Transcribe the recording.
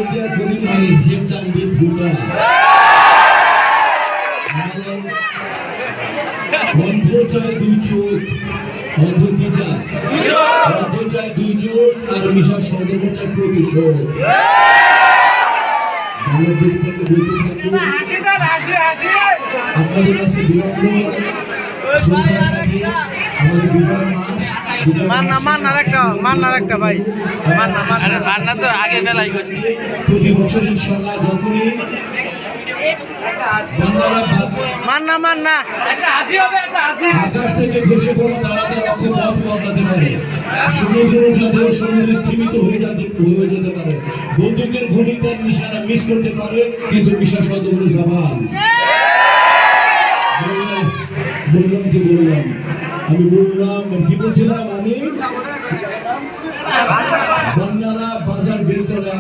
দিয়া করি নাই হিসেব চান্দি ফুটা অন্ধ চায় দুই চোখ অন্ধ কি চায় অন্ধ চায় দুই চোখ আর মিশা সৌদাগর চায় প্রতিশোধ ভালো দিক থেকে বলতে থাকুন আপনাদের কাছে বিরক্ত সন্ধ্যার সাথে আমাদের বিজয় মাস প্রতি বছর ইনশাল্লাহ যখনই আকাশ থেকে খসে পড়া তারাদের অক্ষ পথ বদলাতে পারে সমুদ্র উঠাতেও সমুদ্র স্থিমিত হয়ে যেতে পারে বন্দুকের গুলি তার নিশানা মিস করতে পারে কিন্তু মিশা শব্দ করে জামান বললাম আমি বললাম কি বলছিলাম আমি বন্যারা বাজার বেলতলা